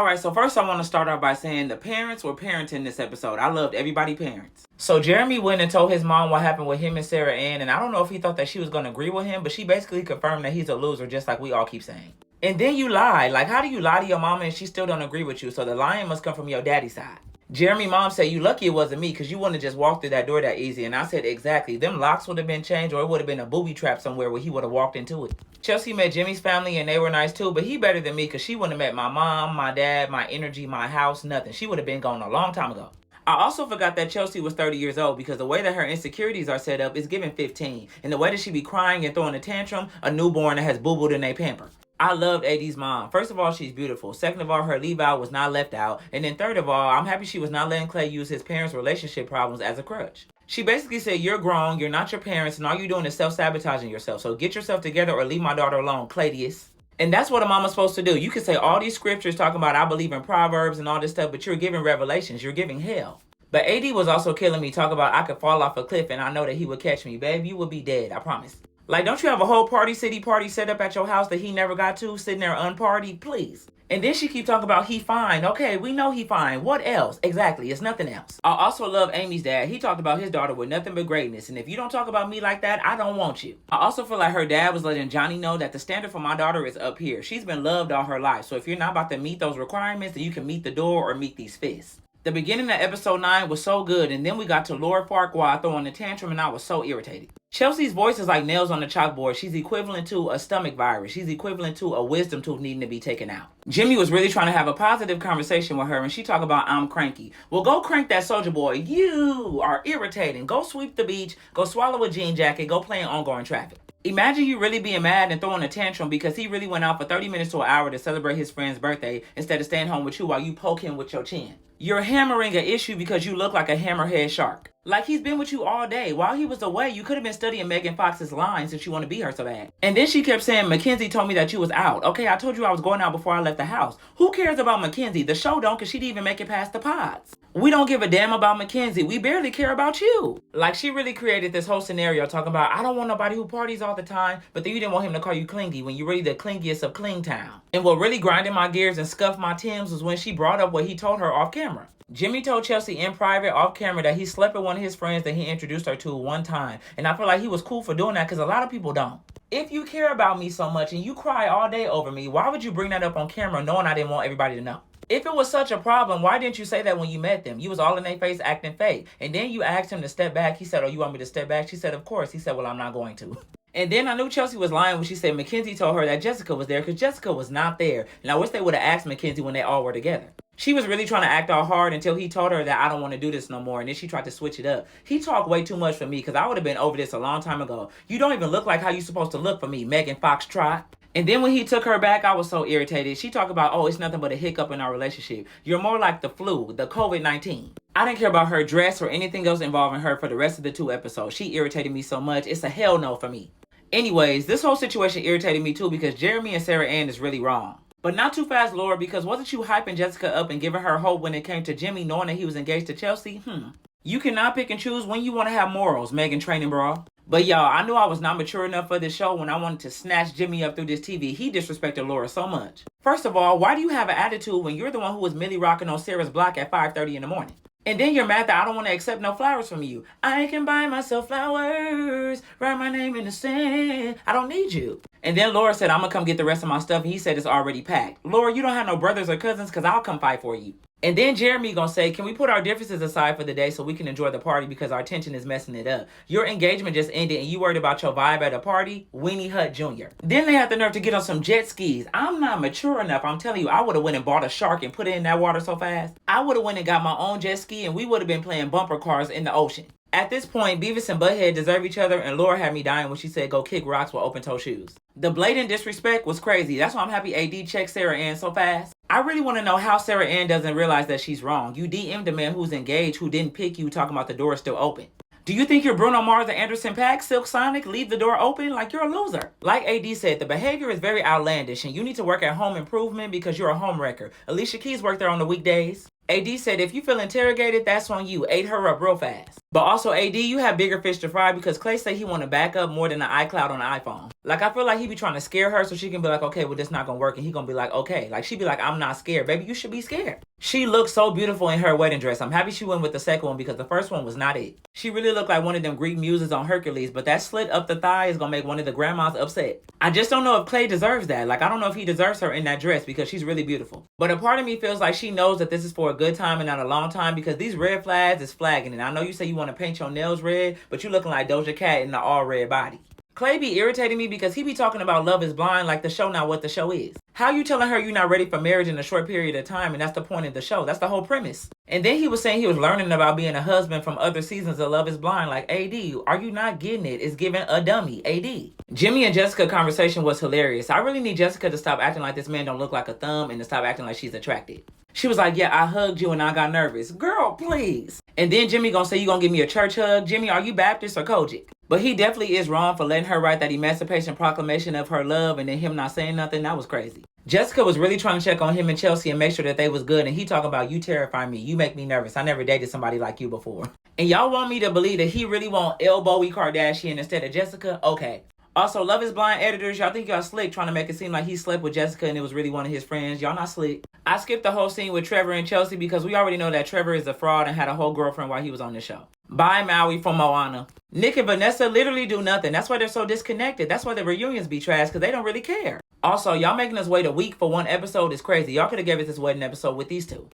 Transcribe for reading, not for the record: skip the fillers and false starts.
Alright, so first I want to start off by saying the parents were parenting this episode. I loved everybody parents. So Jeremy went and told his mom what happened with him and Sarah Ann, and I don't know if he thought that she was going to agree with him, but she basically confirmed that he's a loser, just like we all keep saying. And then you lied. Like, how do you lie to your mama and she still don't agree with you? So the lying must come from your daddy's side. Jeremy mom said, you lucky it wasn't me, because you wouldn't have just walked through that door that easy. And I said, exactly. Them locks would have been changed, or it would have been a booby trap somewhere where he would have walked into it. Chelsea met Jimmy's family, and they were nice too, but he better than me, because she wouldn't have met my mom, my dad, my energy, my house, nothing. She would have been gone a long time ago. I also forgot that Chelsea was 30 years old, because the way that her insecurities are set up is giving 15. And the way that she be crying and throwing a tantrum, a newborn that has boo-booed in their pamper. I loved AD's mom. First of all, she's beautiful. Second of all, her leave out was not left out. And then third of all, I'm happy she was not letting Clay use his parents' relationship problems as a crutch. She basically said, you're grown, you're not your parents, and all you're doing is self-sabotaging yourself. So get yourself together or leave my daughter alone, Cladius. And that's what a mama's supposed to do. You can say all these scriptures talking about I believe in Proverbs and all this stuff, but you're giving revelations. You're giving hell. But AD was also killing me, talking about I could fall off a cliff and I know that he would catch me. Babe, you would be dead, I promise. Like, don't you have a whole Party City party set up at your house that he never got to, sitting there unpartied? Please. And then she keep talking about he fine. Okay, we know he fine. What else? Exactly, it's nothing else. I also love Amy's dad. He talked about his daughter with nothing but greatness. And if you don't talk about me like that, I don't want you. I also feel like her dad was letting Johnny know that the standard for my daughter is up here. She's been loved all her life. So if you're not about to meet those requirements, then you can meet the door or meet these fists. The beginning of episode 9 was so good, and then we got to Laura Farquhar throwing a tantrum, and I was so irritated. Chelsea's voice is like nails on the chalkboard. She's equivalent to a stomach virus. She's equivalent to a wisdom tooth needing to be taken out. Jimmy was really trying to have a positive conversation with her, and she talked about I'm cranky. Well, go crank that Soldier Boy. You are irritating. Go sweep the beach. Go swallow a jean jacket. Go play in ongoing traffic. Imagine you really being mad and throwing a tantrum because he really went out for 30 minutes to an hour to celebrate his friend's birthday instead of staying home with you while you poke him with your chin. You're hammering an issue because you look like a hammerhead shark. Like he's been with you all day. While he was away, you could have been studying Megan Fox's lines since you want to be her so bad. And then she kept saying, Mackenzie told me that you was out. Okay, I told you I was going out before I left the house. Who cares about Mackenzie? The show don't, because she didn't even make it past the pods. We don't give a damn about Mackenzie. We barely care about you. Like, she really created this whole scenario talking about, I don't want nobody who parties all the time, but then you didn't want him to call you clingy when you're really the clingiest of Clingtown. And what really grinded my gears and scuffed my Timbs was when she brought up what he told her off camera. Jimmy told Chelsea in private, off camera, that he slept with one of his friends that he introduced her to one time. And I feel like he was cool for doing that because a lot of people don't. If you care about me so much and you cry all day over me, why would you bring that up on camera knowing I didn't want everybody to know? If it was such a problem, why didn't you say that when you met them? You was all in their face acting fake. And then you asked him to step back. He said, oh, you want me to step back? She said, of course. He said, well, I'm not going to. And then I knew Chelsea was lying when she said Mackenzie told her that Jessica was there because Jessica was not there. And I wish they would have asked Mackenzie when they all were together. She was really trying to act all hard until he told her that I don't want to do this no more. And then she tried to switch it up. He talked way too much for me because I would have been over this a long time ago. You don't even look like how you supposed to look for me, Megan Fox Trot. And then when he took her back, I was so irritated. She talked about, oh, it's nothing but a hiccup in our relationship. You're more like the flu, the COVID-19. I didn't care about her dress or anything else involving her for the rest of the 2 episodes. She irritated me so much. It's a hell no for me. Anyways, this whole situation irritated me too because Jeremy and Sarah Ann is really wrong. But not too fast, Laura, because wasn't you hyping Jessica up and giving her hope when it came to Jimmy knowing that he was engaged to Chelsea? You cannot pick and choose when you want to have morals, Megan Training Bra. But y'all, I knew I was not mature enough for this show when I wanted to snatch Jimmy up through this TV. He disrespected Laura so much. First of all, why do you have an attitude when you're the one who was Millie rocking on Sarah's block at 5:30 in the morning? And then you're mad that I don't want to accept no flowers from you. I can buy myself flowers, write my name in the sand. I don't need you. And then Laura said, I'm going to come get the rest of my stuff. And he said it's already packed. Laura, you don't have no brothers or cousins because I'll come fight for you. And then Jeremy gonna say, can we put our differences aside for the day so we can enjoy the party because our tension is messing it up? Your engagement just ended and you worried about your vibe at a party? Weenie Hut Jr. Then they had the nerve to get on some jet skis. I'm not mature enough. I'm telling you, I would have went and bought a shark and put it in that water so fast. I would have went and got my own jet ski and we would have been playing bumper cars in the ocean. At this point, Beavis and Butthead deserve each other, and Laura had me dying when she said go kick rocks with open-toe shoes. The blatant disrespect was crazy. That's why I'm happy AD checked Sarah Ann so fast. I really want to know how Sarah Ann doesn't realize that she's wrong. You DM'd a man who's engaged who didn't pick you talking about the door still open. Do you think you're Bruno Mars and Anderson .Paak, Silk Sonic, leave the door open? Like, you're a loser. Like AD said, the behavior is very outlandish and you need to work at home improvement because you're a home wrecker. Alicia Keys worked there on the weekdays. AD said, if you feel interrogated, that's on you. Ate her up real fast. But also, AD, you have bigger fish to fry because Clay said he want to back up more than the iCloud on the iPhone. Like, I feel like he be trying to scare her so she can be like, okay, well, this not going to work. And he going to be like, okay. Like, she be like, I'm not scared. Baby, you should be scared. She looked so beautiful in her wedding dress. I'm happy she went with the second one because the first one was not it. She really looked like one of them Greek muses on Hercules, but that slit up the thigh is going to make one of the grandmas upset. I just don't know if Clay deserves that. Like, I don't know if he deserves her in that dress because she's really beautiful. But a part of me feels like she knows that this is for a good time and not a long time because these red flags is flagging. And I know you say you want to paint your nails red, but you looking like Doja Cat in the all red body. Clay be irritating me because he be talking about Love is Blind like the show not what the show is. How you telling her you're not ready for marriage in a short period of time and that's the point of the show? That's the whole premise. And then he was saying he was learning about being a husband from other seasons of Love is Blind. Like, AD, are you not getting it? It's giving a dummy, AD. Jimmy and Jessica conversation was hilarious. I really need Jessica to stop acting like this man don't look like a thumb and to stop acting like she's attracted. She was like, yeah, I hugged you and I got nervous. Girl, please. And then Jimmy gonna say you gonna give me a church hug. Jimmy, are you Baptist or Kojic? But he definitely is wrong for letting her write that Emancipation Proclamation of her love and then him not saying nothing. That was crazy. Jessica was really trying to check on him and Chelsea and make sure that they was good. And he talking about, you terrify me. You make me nervous. I never dated somebody like you before. And y'all want me to believe that he really want elbowy Kardashian instead of Jessica? Okay. Also, Love is Blind editors, y'all think y'all slick trying to make it seem like he slept with Jessica and it was really one of his friends. Y'all not slick. I skipped the whole scene with Trevor and Chelsea because we already know that Trevor is a fraud and had a whole girlfriend while he was on the show. Bye, Maui from Moana. Nick and Vanessa literally do nothing. That's why they're so disconnected. That's why the reunions be trash because they don't really care. Also, y'all making us wait a week for one episode is crazy. Y'all could have gave us this wedding episode with these two.